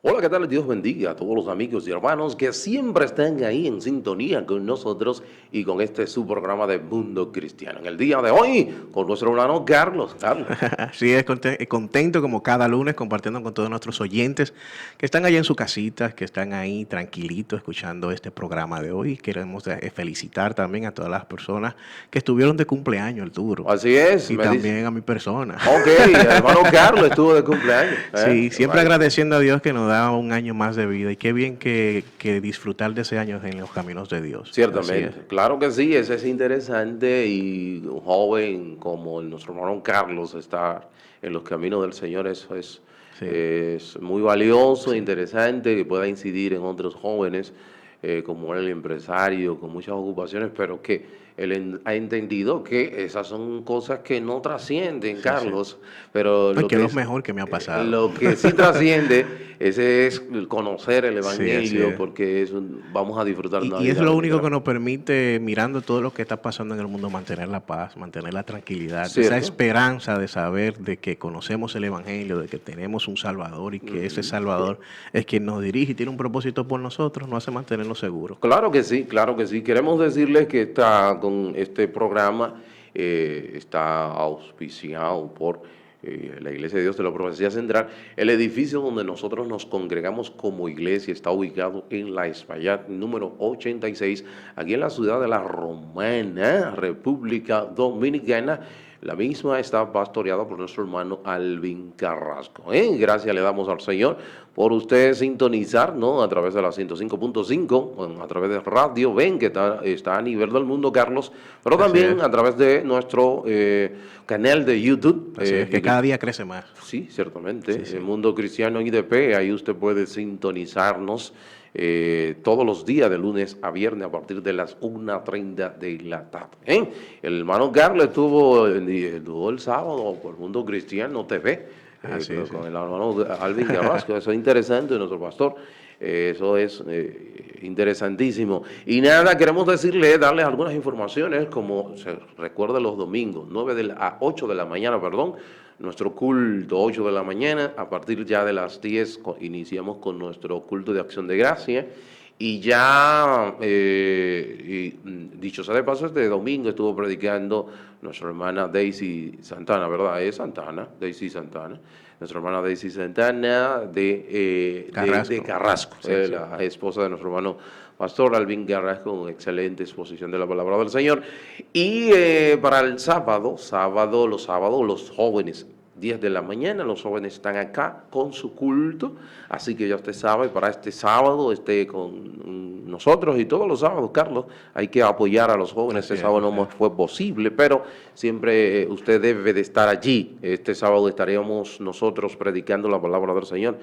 Hola, ¿qué tal? Dios bendiga a todos los amigos y hermanos que siempre están ahí en sintonía con nosotros y con este su programa de Mundo Cristiano. En el día de hoy, con nuestro hermano Carlos. Carlos. Sí, es contento como cada lunes compartiendo con todos nuestros oyentes que están allá en su casita, que están ahí tranquilitos escuchando este programa de hoy. Queremos felicitar también a todas las personas que estuvieron de cumpleaños el duro Así es, y me dice. también a mi persona. Ok, el hermano Carlos estuvo de cumpleaños. Sí, siempre Vaya. agradeciendo a Dios que nos da un año más de vida y qué bien que disfrutar de ese año en los caminos de Dios. Así es. Ciertamente, claro que sí, ese es interesante y un joven como nuestro hermano Carlos está en los caminos del Señor, eso Sí, es muy valioso, sí. interesante, que pueda incidir en otros jóvenes, como el empresario, con muchas ocupaciones, pero que él ha entendido que esas son cosas que no trascienden, Sí, sí. Carlos, pero No, es que es lo mejor que me ha pasado. lo que sí trasciende, ese es el conocer el Sí, así Evangelio, es. porque vamos a disfrutar de una Y es vida lo único que venidera. nos permite, mirando todo lo que está pasando en el mundo, mantener la paz, mantener la tranquilidad, esa ¿Cierto? esperanza de saber de que conocemos el Evangelio, de que tenemos un Salvador y que ese Ujú. Salvador es quien nos dirige y tiene un propósito por nosotros, nos hace mantenernos seguros. Claro que sí, claro que sí. Queremos decirles que con este programa está auspiciado por la Iglesia de Dios de la Profecía Central. El edificio donde nosotros nos congregamos como iglesia está ubicado en La Espaillat, número 86, aquí en la ciudad de La Romana, República Dominicana. La misma está pastoreada por nuestro hermano Alvin Carrasco. Gracias le damos al Señor por usted sintonizar, ¿no? A través de la 105.5, bueno, a través de Radio Ven, que está a nivel del mundo, Carlos, pero Así también es, a través de nuestro canal de YouTube. así es, que cada día crece más. Sí, ciertamente, Sí, el sí. Mundo Cristiano IDP, ahí usted puede sintonizarnos todos los días, de lunes a viernes, a partir de las 1:30 de la tarde. El hermano Carlos estuvo el sábado por Mundo Cristiano TV, Así, sí. con el hermano Alvin Carrasco, eso es interesante, nuestro pastor. Eso es interesantísimo. Y nada, queremos darles algunas informaciones, como se recuerda los domingos, 8 de la mañana, perdón, nuestro culto, 8 de la mañana, a partir ya de las 10 iniciamos con nuestro culto de acción de gracia. Y ya, dicho sea de paso, este domingo estuvo predicando nuestra hermana Daisy Santana, ¿verdad? Es Santana, Daisy Santana. Nuestra hermana Daisy Santana de Carrasco. Carrasco, Sí, sí. la esposa de nuestro hermano Pastor Alvin Carrasco, con excelente exposición de la palabra del Señor. Y para el los sábados, los jóvenes 10 de la mañana, los jóvenes están acá con su culto, así que ya usted sabe, para este sábado esté con nosotros y todos los sábados, Carlos, hay que apoyar a los jóvenes. Así Este es, sábado así no es. fue posible, pero siempre usted debe de estar allí. Este sábado estaríamos nosotros predicando la palabra del Señor,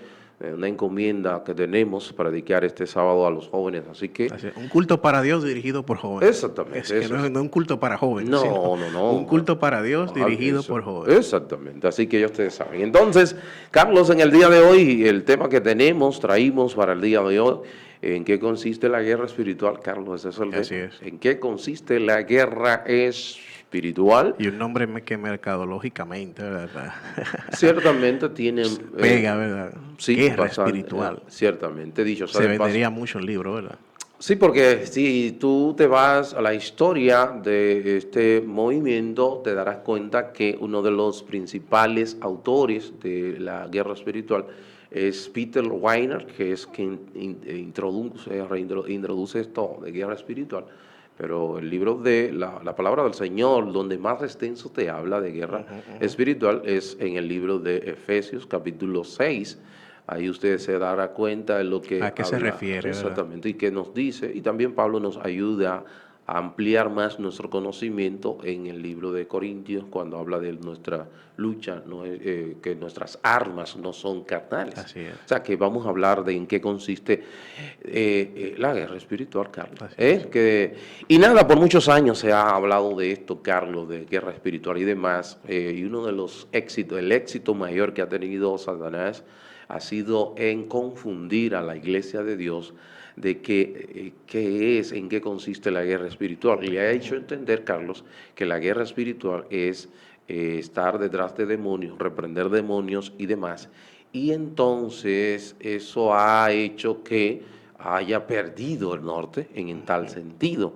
una encomienda que tenemos para dedicar este sábado a los jóvenes, así que Así es. Un culto para Dios dirigido por jóvenes. Es exactamente, que eso no es es. no un culto para jóvenes, sino No, no, un no. culto para Dios dirigido Eso, por jóvenes. exactamente. Así que ya ustedes saben. Entonces, Carlos, en el día de hoy, el tema que traímos para el día de hoy, ¿en qué consiste la guerra espiritual, Carlos? Ese es el Así tema. es. ¿En qué consiste la guerra espiritual? Y un nombre que mercadológicamente, ¿verdad? Ciertamente tienen, Pega, ¿verdad? sí, Guerra bastante, espiritual. ciertamente, dicho sea Se de paso. vendería mucho el libro, ¿verdad? Sí, porque si tú te vas a la historia de este movimiento, te darás cuenta que uno de los principales autores de la guerra espiritual es Peter Weiner, que es quien introduce esto de guerra espiritual. Pero el libro de la palabra del Señor, donde más extenso te habla de guerra Ujú, ujú. espiritual, es en el libro de Efesios, capítulo 6. Ahí usted se dará cuenta de lo que ¿A qué se habla refiere, verdad? exactamente y qué nos dice. Y también Pablo nos ayuda a ampliar más nuestro conocimiento en el libro de Corintios cuando habla de nuestra lucha, ¿no? Que nuestras armas no son carnales. Así es, O sea, que vamos a hablar de en qué consiste la guerra espiritual, Carlos. así es. Y nada, por muchos años se ha hablado de esto, Carlos, de guerra espiritual y demás. Y uno de los éxitos, el éxito mayor que ha tenido Satanás ha sido en confundir a la iglesia de Dios de qué es, en qué consiste la guerra espiritual. Y le ha hecho entender, Carlos, que la guerra espiritual es estar detrás de demonios, reprender demonios y demás. y entonces eso ha hecho que haya perdido el norte en tal sentido.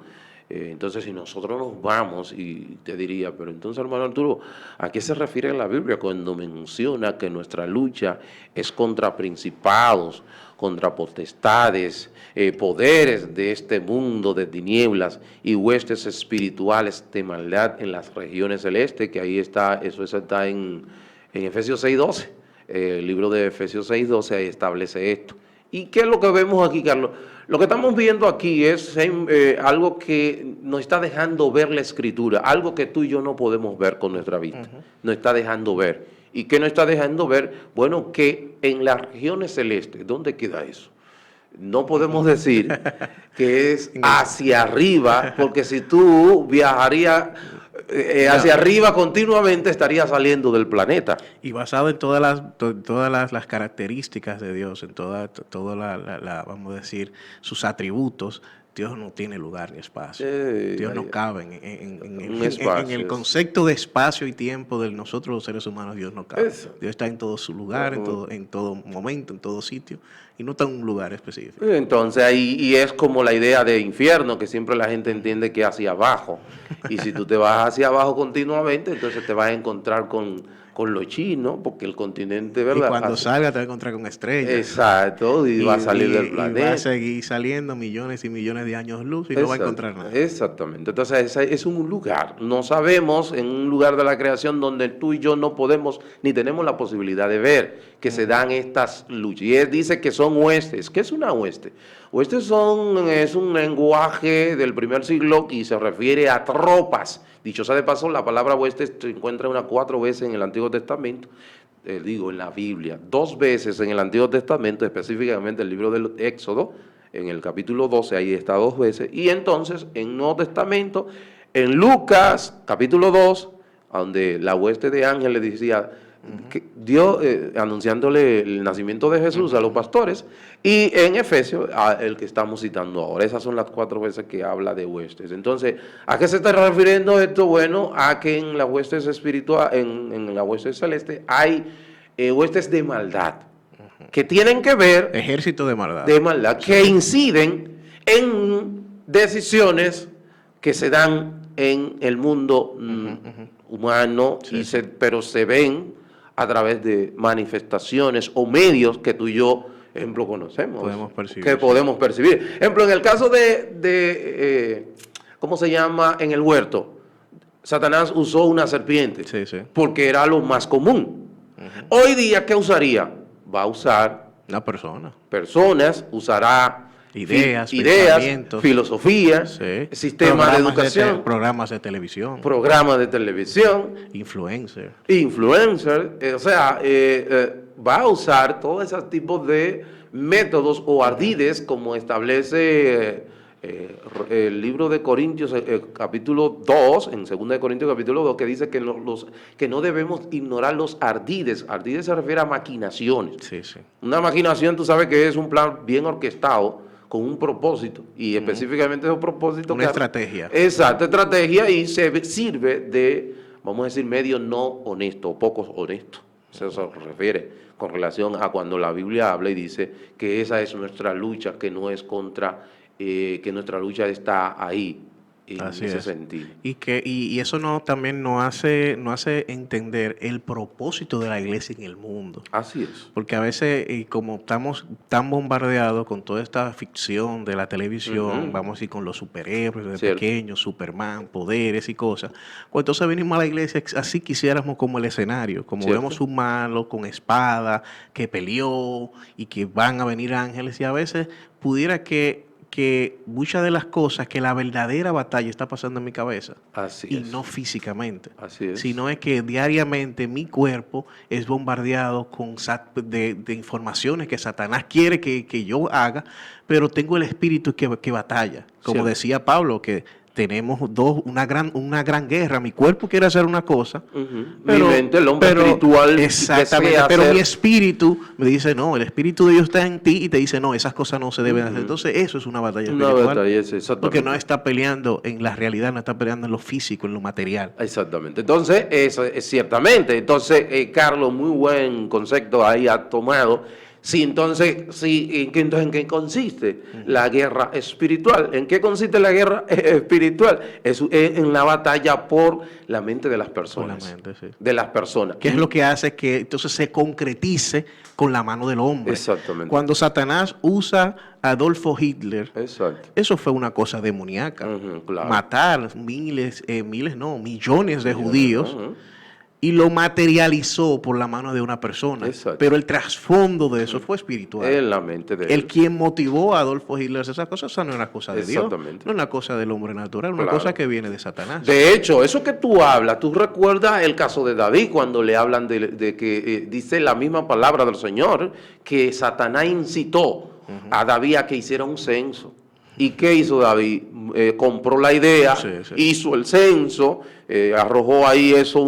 Entonces, si nosotros nos vamos, y te diría, pero entonces, hermano Arturo, ¿a qué se refiere la Biblia cuando menciona que nuestra lucha es contra principados, contra potestades, poderes de este mundo de tinieblas y huestes espirituales de maldad en las regiones celestes? Que ahí está, eso está en Efesios 6:12. El libro de Efesios 6:12 ahí establece esto. ¿Y qué es lo que vemos aquí, Carlos? Lo que estamos viendo aquí es algo que nos está dejando ver la Escritura, algo que tú y yo no podemos ver con nuestra vista. Nos está dejando ver. ¿Y qué nos está dejando ver? Bueno, que en las regiones celestes, ¿dónde queda eso? No podemos decir que es hacia arriba, porque si tú viajarías hacia arriba continuamente, estarías saliendo del planeta. Y basado en todas las características de Dios, en toda vamos a decir, sus atributos, Dios no tiene lugar ni espacio. Dios no cabe en el concepto de espacio y tiempo de nosotros los seres humanos. Dios no cabe. Dios está en todo su lugar, en todo momento, en todo sitio, y no está en un lugar específico. Entonces ahí, y es como la idea de infierno, que siempre la gente entiende que es hacia abajo. Y si tú te vas hacia abajo continuamente, entonces te vas a encontrar con los chinos, porque el continente, ¿verdad? Y cuando salga te vas a encontrar con estrellas. Exacto, y va a salir del planeta. Y va a seguir saliendo millones y millones de años luz y no va a encontrar nada. Exactamente. Entonces es un lugar. No sabemos en un lugar de la creación donde tú y yo no podemos ni tenemos la posibilidad de ver que se dan estas luchas. Y él dice que son huestes. ¿Qué es una hueste? Huestes es un lenguaje del primer siglo y se refiere a tropas. Dicho sea de paso, la palabra huestes se encuentra unas 4 veces en el Antiguo Testamento, en la Biblia, 2 veces en el Antiguo Testamento, específicamente el libro del Éxodo, en el capítulo 12, ahí está 2 veces, y entonces en el Nuevo Testamento, en Lucas, capítulo 2, donde la hueste de ángeles decía, que Dios, anunciándole el nacimiento de Jesús a los pastores, y en Efesios, el que estamos citando ahora. Esas son las 4 veces que habla de huestes. Entonces, ¿a qué se está refiriendo esto? Bueno, a que en las huestes espirituales, en la hueste celeste, hay huestes de maldad, que tienen que ver... Ejército de maldad. De maldad, que inciden en decisiones que se dan en el mundo humano, pero se ven a través de manifestaciones o medios que tú y yo, ejemplo, conocemos. Podemos percibir. Que podemos percibir. Ejemplo, en el caso de ¿cómo se llama? En el huerto, Satanás usó una serpiente, porque era lo más común. Hoy día, ¿qué usaría? Va a usar una persona. Personas, usará ideas, filosofías, sistema de educación, programas de televisión, influencer, o sea, va a usar todos esos tipos de métodos o ardides, como establece el libro de Corintios, capítulo 2, en 2 de Corintios capítulo 2, que dice que no debemos ignorar los ardides. Ardides se refiere a maquinaciones. Una maquinación, tú sabes que es un plan bien orquestado, con un propósito, y específicamente ese propósito... Una estrategia. Exacto, estrategia, y se sirve de, vamos a decir, medios no honestos, o pocos honestos. Eso se refiere con relación a cuando la Biblia habla y dice que esa es nuestra lucha, que no es contra, que nuestra lucha está ahí, en ese sentido. Y eso también nos hace entender el propósito de la iglesia en el mundo. Así es. Porque a veces, como estamos tan bombardeados con toda esta ficción de la televisión, vamos a decir, con los superhéroes de pequeños, Superman, poderes y cosas, pues entonces venimos a la iglesia así quisiéramos como el escenario, como vemos un malo con espada que peleó y que van a venir ángeles, y a veces pudiera que muchas de las cosas, que la verdadera batalla está pasando en mi cabeza. Así es. No físicamente. Así es. Sino es que diariamente mi cuerpo es bombardeado de informaciones que Satanás quiere que yo haga, pero tengo el espíritu que batalla. Como decía Pablo, que tenemos una gran guerra. Mi cuerpo quiere hacer una cosa, Mi mente, el hombre espiritual, exactamente, pero mi espíritu me dice, no, el Espíritu de Dios está en ti y te dice, no, esas cosas no se deben hacer. Entonces eso es una batalla espiritual, porque no está peleando en la realidad, no está peleando en lo físico, en lo material. Exactamente. Entonces, eso es ciertamente. Entonces, Carlos, muy buen concepto ahí ha tomado. Sí, entonces, ¿en qué consiste la guerra espiritual? ¿En qué consiste la guerra espiritual? Es en la batalla por la mente de las personas. Por la mente, sí. De las personas. ¿Qué es lo que hace que entonces se concretice con la mano del hombre? Exactamente. Cuando Satanás usa a Adolfo Hitler, exacto, eso fue una cosa demoníaca. Claro. Matar millones de judíos. Y lo materializó por la mano de una persona. Exacto. Pero el trasfondo de eso fue espiritual. En la mente de él. El quien motivó a Adolfo Hitler a hacer esas cosas, esa no es una cosa de Dios. No es una cosa del hombre natural, una cosa que viene de Satanás. De hecho, eso que tú hablas, tú recuerdas el caso de David, cuando le hablan de que dice la misma palabra del Señor, que Satanás incitó a David a que hiciera un censo. ¿Y qué hizo David? Compró la idea, hizo el censo, arrojó ahí eso,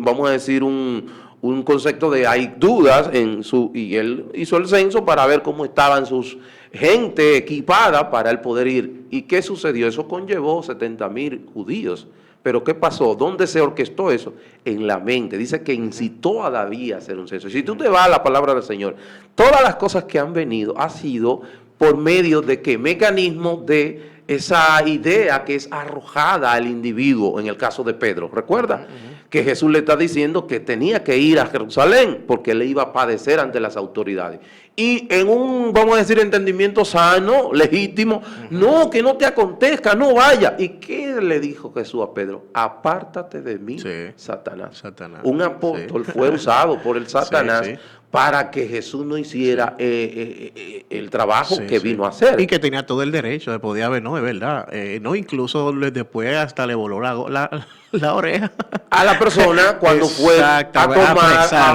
vamos a decir, un concepto de hay dudas y él hizo el censo para ver cómo estaban sus gente equipada para él poder ir. ¿Y qué sucedió? Eso conllevó 70,000 judíos. Pero ¿qué pasó? ¿Dónde se orquestó eso? En la mente. Dice que incitó a David a hacer un censo. Si tú te vas a la palabra del Señor, todas las cosas que han venido ha sido por medio de qué mecanismo de esa idea que es arrojada al individuo, en el caso de Pedro. ¿Recuerda? Que Jesús le está diciendo que tenía que ir a Jerusalén porque él iba a padecer ante las autoridades. Y en un, vamos a decir, entendimiento sano, legítimo, no, que no te acontezca, no vaya. ¿Y qué le dijo Jesús a Pedro? Apártate de mí, Satanás. Un apóstol fue usado por el Satanás para que Jesús no hiciera el trabajo que vino a hacer. Y que tenía todo el derecho de poder haber, no, es verdad. No, incluso después hasta le voló la oreja a la persona cuando fue a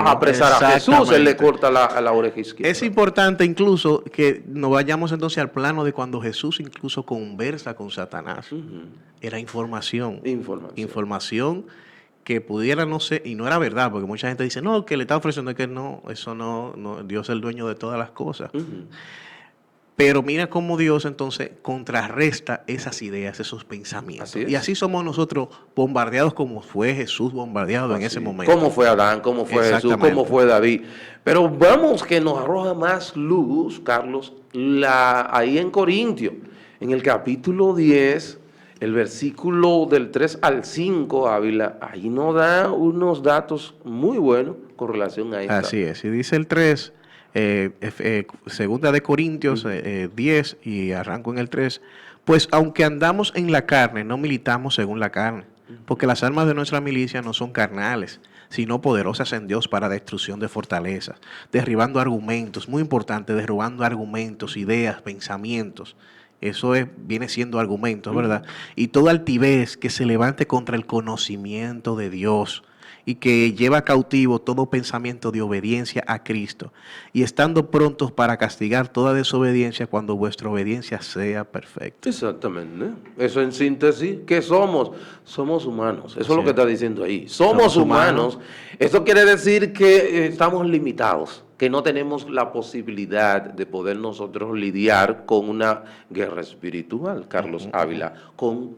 apresar a Jesús. Él le corta la oreja izquierda. Es importante incluso que nos vayamos entonces al plano de cuando Jesús incluso conversa con Satanás. Era información que pudiera no ser, y no era verdad, porque mucha gente dice, no, que le está ofreciendo, que no, eso no, Dios es el dueño de todas las cosas. Pero mira cómo Dios entonces contrarresta esas ideas, esos pensamientos. Y así somos nosotros bombardeados como fue Jesús bombardeado en ese momento. Como fue Adán, como fue Jesús, como fue David. Pero vamos que nos arroja más luz, Carlos, ahí en Corintios, en el capítulo 10, el versículo del 3 al 5, Ávila, ahí nos da unos datos muy buenos con relación a esto. Así es, y dice el 3, segunda de Corintios 10, y arranco en el 3, pues aunque andamos en la carne, no militamos según la carne, porque las armas de nuestra milicia no son carnales, sino poderosas en Dios para destrucción de fortalezas, derribando argumentos, muy importante, derribando argumentos, ideas, pensamientos. Eso viene siendo argumentos, ¿verdad? Y toda altivez que se levante contra el conocimiento de Dios y que lleva cautivo todo pensamiento de obediencia a Cristo, y estando prontos para castigar toda desobediencia cuando vuestra obediencia sea perfecta. Exactamente. Eso en síntesis, ¿qué somos? Somos humanos. Eso es lo que está diciendo ahí. Somos humanos. Eso quiere decir que estamos limitados, que no tenemos la posibilidad de poder nosotros lidiar con una guerra espiritual, Carlos Ávila, con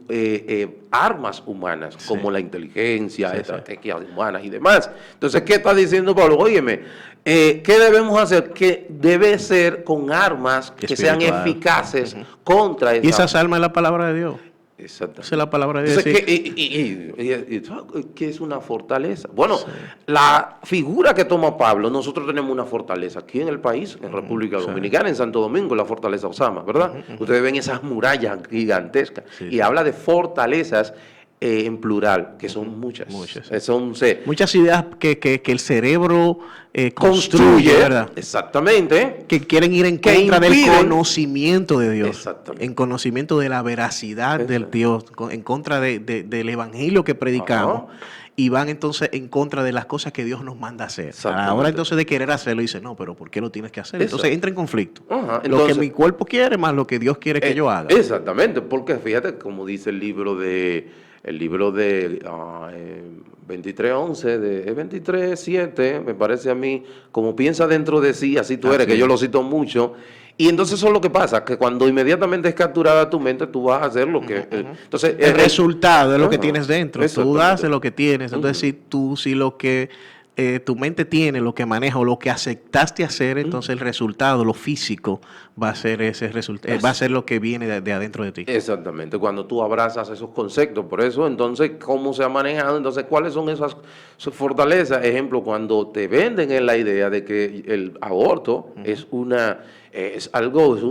armas humanas, como la inteligencia, estrategias humanas y demás. Entonces, ¿qué está diciendo Pablo? Óyeme, ¿qué debemos hacer? Que debe ser con armas que sean eficaces contra esa. Y esas armas es la palabra de Dios. Exactamente. Esa es la palabra de Dios. ¿Qué es una fortaleza? Bueno, la figura que toma Pablo, nosotros tenemos una fortaleza aquí en el país, en República Dominicana, en Santo Domingo, la fortaleza Osama, ¿verdad? Ustedes ven esas murallas gigantescas y habla de fortalezas en plural, que son muchas. Muchas. Muchas ideas que el cerebro construye, ¿verdad? Exactamente. Que quieren ir en contra del conocimiento de Dios. Exactamente. En conocimiento de la veracidad del Dios, en contra del evangelio que predicamos. Ajá. Y van entonces en contra de las cosas que Dios nos manda a hacer. Ahora entonces de querer hacerlo, dice, no, pero ¿por qué lo tienes que hacer? Entonces entra en conflicto. Ajá, entonces, lo que mi cuerpo quiere más lo que Dios quiere que yo haga. Exactamente, porque fíjate como dice el libro de 23:11, de 23:7, me parece a mí, como piensa dentro de sí, así tú eres, que yo lo cito mucho. Y entonces eso es lo que pasa, que cuando inmediatamente es capturada tu mente, tú vas a hacer lo que... entonces el resultado es lo que tienes dentro, tú haces lo que tienes. Entonces si lo que tu mente tiene, lo que maneja o lo que aceptaste hacer, entonces el resultado, lo físico, va a ser ese resultado, va a ser lo que viene de adentro de ti. Exactamente, cuando tú abrazas esos conceptos. Por eso, entonces, ¿cómo se ha manejado? Entonces, ¿cuáles son esas fortalezas? Ejemplo, cuando te venden en la idea de que el aborto es un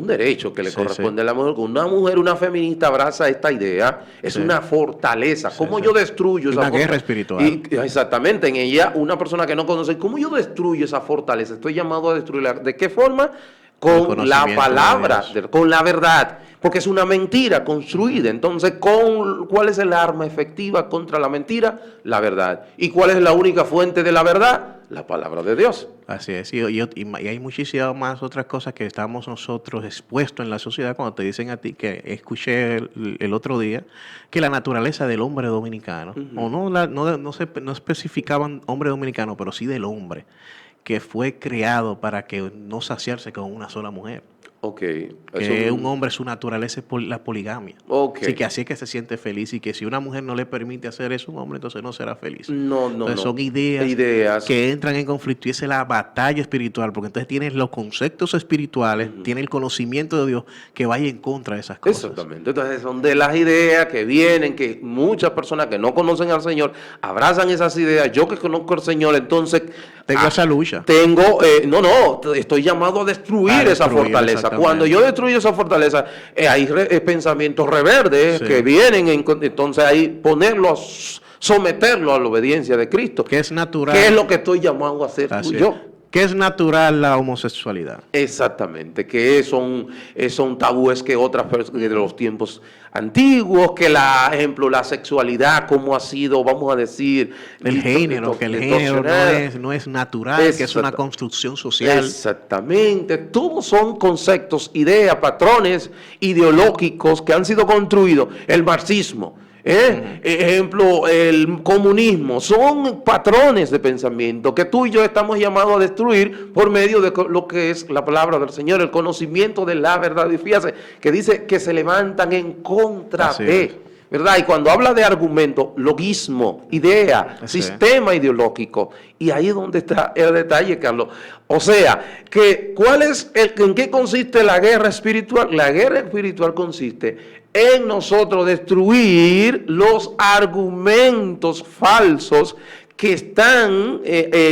derecho que le corresponde a la mujer. Una mujer, una feminista abraza esta idea, es una fortaleza. ¿Cómo yo destruyo esa fortaleza? Una guerra espiritual. Exactamente, en ella, una persona que no conoce, ¿cómo yo destruyo esa fortaleza? Estoy llamado a destruirla. ¿De qué forma? Con la palabra, con la verdad, porque es una mentira construida. Entonces, ¿cuál es el arma efectiva contra la mentira? La verdad. ¿Y cuál es la única fuente de la verdad? La palabra de Dios. Así es, y hay muchísimas más otras cosas que estamos nosotros expuestos en la sociedad cuando te dicen a ti, que escuché el otro día, que la naturaleza del hombre dominicano, o no especificaban hombre dominicano, pero sí del hombre, que fue creado para que no saciarse con una sola mujer. Okay. Que un hombre, su naturaleza es la poligamia. Okay. Así que así es que se siente feliz, y que si una mujer no le permite hacer eso a un hombre, entonces no será feliz. Entonces son ideas que entran en conflicto, y esa es la batalla espiritual, porque entonces tienes los conceptos espirituales, tienes el conocimiento de Dios que vaya en contra de esas cosas. Exactamente. Entonces son de las ideas que vienen, que muchas personas que no conocen al Señor abrazan esas ideas. Yo que conozco al Señor, entonces tengo esa lucha. Estoy llamado a destruir esa fortaleza. Cuando yo destruyo esa fortaleza, hay pensamientos reverdes que vienen, entonces ahí someterlo a la obediencia de Cristo. Que es natural. ¿Qué es lo que estoy llamado a hacer tú y yo? Que es natural la homosexualidad. Exactamente, que son tabúes que otras personas de los tiempos antiguos, que la sexualidad, como ha sido, vamos a decir... El género no es natural, que es una construcción social. Exactamente, todos son conceptos, ideas, patrones ideológicos que han sido construidos. El marxismo, ejemplo, el comunismo, son patrones de pensamiento que tú y yo estamos llamados a destruir por medio de lo que es la palabra del Señor, el conocimiento de la verdad. Y fíjate que dice que se levantan en contra de, ¿verdad? Y cuando habla de argumento, logismo, idea, sistema ideológico, y ahí es donde está el detalle, Carlos. O sea, ¿en qué consiste la guerra espiritual? La guerra espiritual consiste en nosotros destruir los argumentos falsos que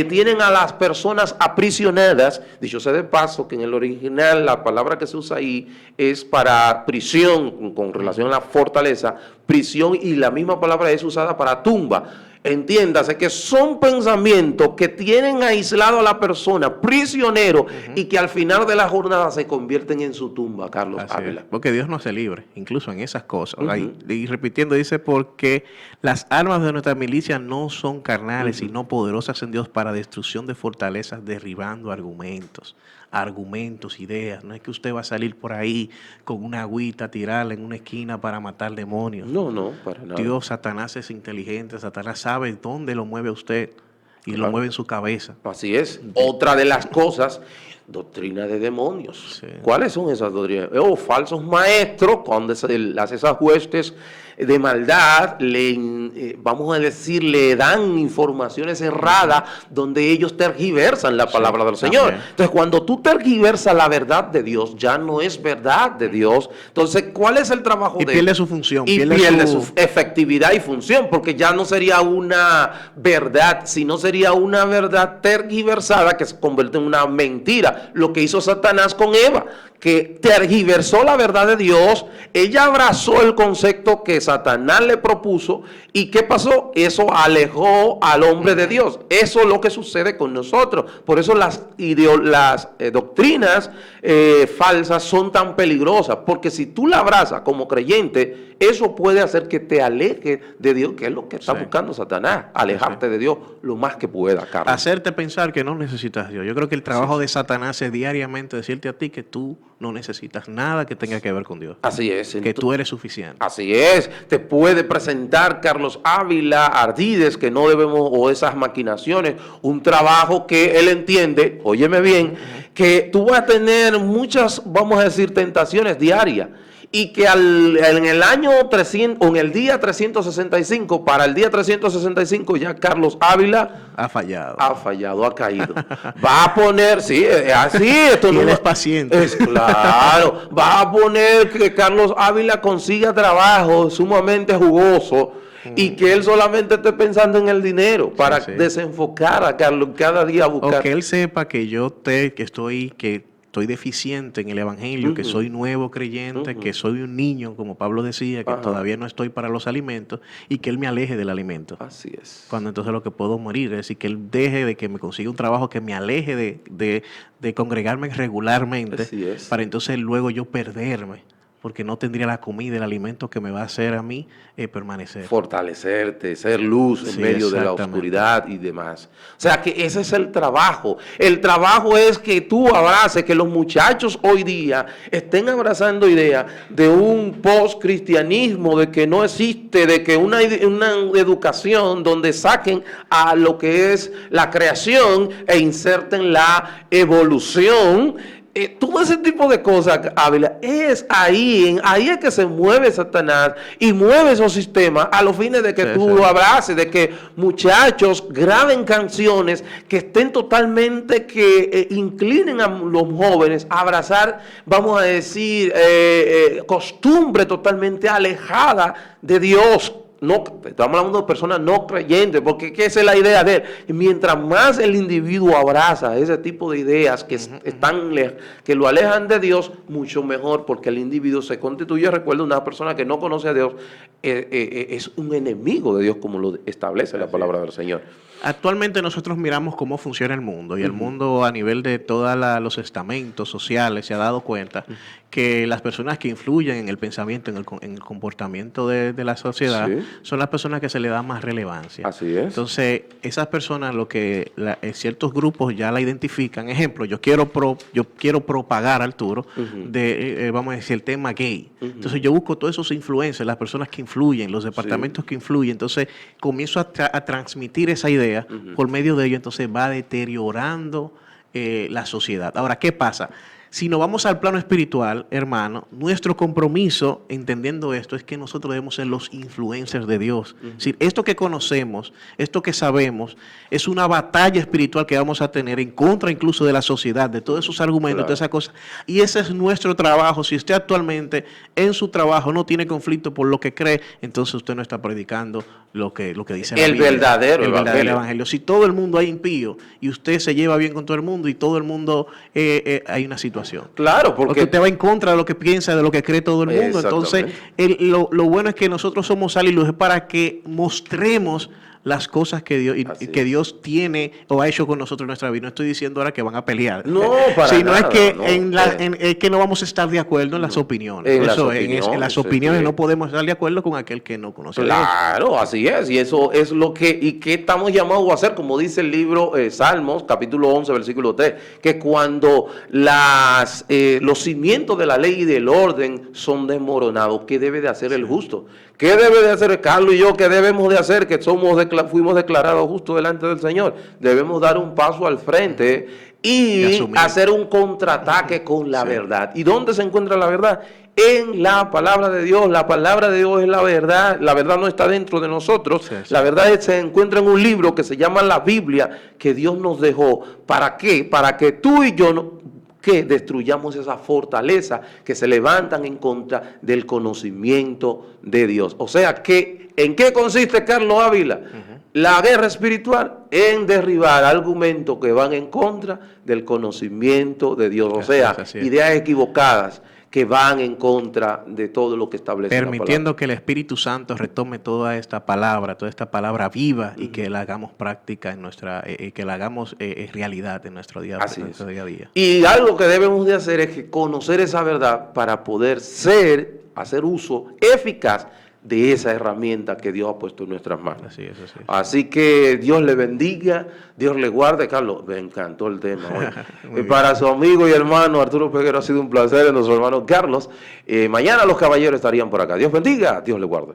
tienen a las personas aprisionadas. Dicho sea de paso, que en el original la palabra que se usa ahí es para prisión, con relación a la fortaleza, prisión, y la misma palabra es usada para tumba. Entiéndase que son pensamientos que tienen aislado a la persona, prisionero, y que al final de la jornada se convierten en su tumba, Carlos Ávila. Porque Dios nos hace libre, incluso en esas cosas. Y repitiendo, dice, porque las armas de nuestra milicia no son carnales, sino poderosas en Dios para destrucción de fortalezas, derribando argumentos, ideas. No es que usted va a salir por ahí con una agüita, tirarla en una esquina para matar demonios. No, para nada. Satanás es inteligente, Satanás sabe dónde lo mueve usted y lo mueve en su cabeza. Así es. Otra de las cosas, doctrina de demonios. Sí. ¿Cuáles son esas doctrinas? Falsos maestros, cuando esas huestes de maldad, vamos a decir, le dan informaciones erradas donde ellos tergiversan la palabra del Señor. También. Entonces, cuando tú tergiversas la verdad de Dios, ya no es verdad de Dios. Entonces, ¿cuál es el trabajo de él? Y pierde su función. Y pierde su efectividad y función, porque ya no sería una verdad, sino sería una verdad tergiversada que se convierte en una mentira. Mira lo que hizo Satanás con Eva, que tergiversó la verdad de Dios. Ella abrazó el concepto que Satanás le propuso. ¿Y qué pasó? Eso alejó al hombre de Dios. Eso es lo que sucede con nosotros. Por eso las doctrinas falsas son tan peligrosas. Porque si tú la abrazas como creyente, eso puede hacer que te aleje de Dios, que es lo que está buscando Satanás. Alejarte de Dios lo más que pueda, Carlos. Hacerte pensar que no necesitas a Dios. Yo creo que el trabajo de Satanás es diariamente decirte a ti que tú no necesitas nada que tenga que ver con Dios. Así es. Que tú eres suficiente. Así es. Te puede presentar Carlos Ávila Ardides, que no debemos, o esas maquinaciones, un trabajo que él entiende, óyeme bien, que tú vas a tener muchas, vamos a decir, tentaciones diarias. Y que en el año 300, o en el día 365, para el día 365 ya Carlos Ávila ha fallado, ha caído. Va a poner, sí, así, esto y no él es paciente. Es claro, va a poner que Carlos Ávila consiga trabajo sumamente jugoso. Y que él solamente esté pensando en el dinero para desenfocar a Carlos cada día a buscar. O que él sepa que estoy deficiente en el evangelio, que soy nuevo creyente, que soy un niño, como Pablo decía, que todavía no estoy para los alimentos, y que él me aleje del alimento. Así es. Cuando entonces lo que puedo morir, es decir, que él deje de que me consiga un trabajo que me aleje de congregarme regularmente, para entonces luego yo perderme, porque no tendría la comida, el alimento que me va a hacer a mí permanecer. Fortalecerte, ser luz en medio de la oscuridad y demás. O sea que ese es el trabajo. El trabajo es que tú abraces, que los muchachos hoy día estén abrazando ideas de un post-cristianismo, de que no existe, de que una educación donde saquen a lo que es la creación e inserten la evolución. Todo ese tipo de cosas, Ávila, es ahí es que se mueve Satanás y mueve esos sistemas a los fines de que tú lo abraces, de que muchachos graben canciones que estén totalmente, que inclinen a los jóvenes a abrazar, vamos a decir, costumbre totalmente alejada de Dios. No, estamos hablando de personas no creyentes, porque esa es la idea de él. Mientras más el individuo abraza ese tipo de ideas que lo alejan de Dios, mucho mejor, porque el individuo se constituye. Recuerda, una persona que no conoce a Dios es un enemigo de Dios, como lo establece la palabra del Señor. Actualmente nosotros miramos cómo funciona el mundo, y el mundo a nivel de todos los estamentos sociales se ha dado cuenta que las personas que influyen en el pensamiento, en el comportamiento de la sociedad, son las personas que se le da más relevancia. Así es. Entonces, esas personas, ciertos grupos ya la identifican. Ejemplo, yo quiero propagar, Arturo, vamos a decir, el tema gay. Entonces, yo busco todos esos influencers, las personas que influyen, los departamentos que influyen. Entonces, comienzo a transmitir esa idea por medio de ello. Entonces, va deteriorando la sociedad. Ahora, ¿qué pasa? Si nos vamos al plano espiritual, hermano, nuestro compromiso, entendiendo esto, es que nosotros debemos ser los influencers de Dios. Es decir, esto que conocemos, esto que sabemos, es una batalla espiritual que vamos a tener en contra incluso de la sociedad, de todos esos argumentos, todas esas cosas. Y ese es nuestro trabajo. Si usted actualmente en su trabajo no tiene conflicto por lo que cree, entonces usted no está predicando lo que dice la Biblia. El verdadero evangelio. Si todo el mundo es impío y usted se lleva bien con todo el mundo y todo el mundo hay una situación. Claro, porque usted va en contra de lo que piensa, de lo que cree todo el mundo. Entonces, lo bueno es que nosotros somos sal y luz para que mostremos las cosas que Dios tiene o ha hecho con nosotros en nuestra vida. No estoy diciendo ahora que van a pelear. No, para sino nada. Es que no vamos a estar de acuerdo en las opiniones. En las opiniones no podemos estar de acuerdo con aquel que no conoce a Dios. Claro, así es. Y eso es lo que, y que estamos llamados a hacer, como dice el libro Salmos, capítulo 11, versículo 3, que cuando los cimientos de la ley y del orden son desmoronados, ¿qué debe de hacer el justo? ¿Qué debe de hacer Carlos y yo? ¿Qué debemos de hacer? Que fuimos declarados justos delante del Señor. Debemos dar un paso al frente y hacer un contraataque con la verdad. ¿Y dónde se encuentra la verdad? En la palabra de Dios. La palabra de Dios es la verdad. La verdad no está dentro de nosotros. La verdad se encuentra en un libro que se llama la Biblia, que Dios nos dejó. ¿Para qué? Para que tú y yo que destruyamos esa fortaleza que se levantan en contra del conocimiento de Dios. O sea, ¿en qué consiste, Carlos Ávila? La guerra espiritual en derribar argumentos que van en contra del conocimiento de Dios. O sea, ideas equivocadas que van en contra de todo lo que establece la palabra. Permitiendo que el Espíritu Santo retome toda esta palabra viva y que la hagamos práctica en nuestra, que la hagamos realidad en nuestro día a día. Y algo que debemos de hacer es que conocer esa verdad para poder hacer uso eficaz de esa herramienta que Dios ha puesto en nuestras manos. Así es. Así que Dios le bendiga, Dios le guarde. Carlos, me encantó el tema hoy. Para su amigo y hermano Arturo Peguero ha sido un placer, nuestro hermano Carlos. Mañana los caballeros estarían por acá. Dios bendiga, Dios le guarde.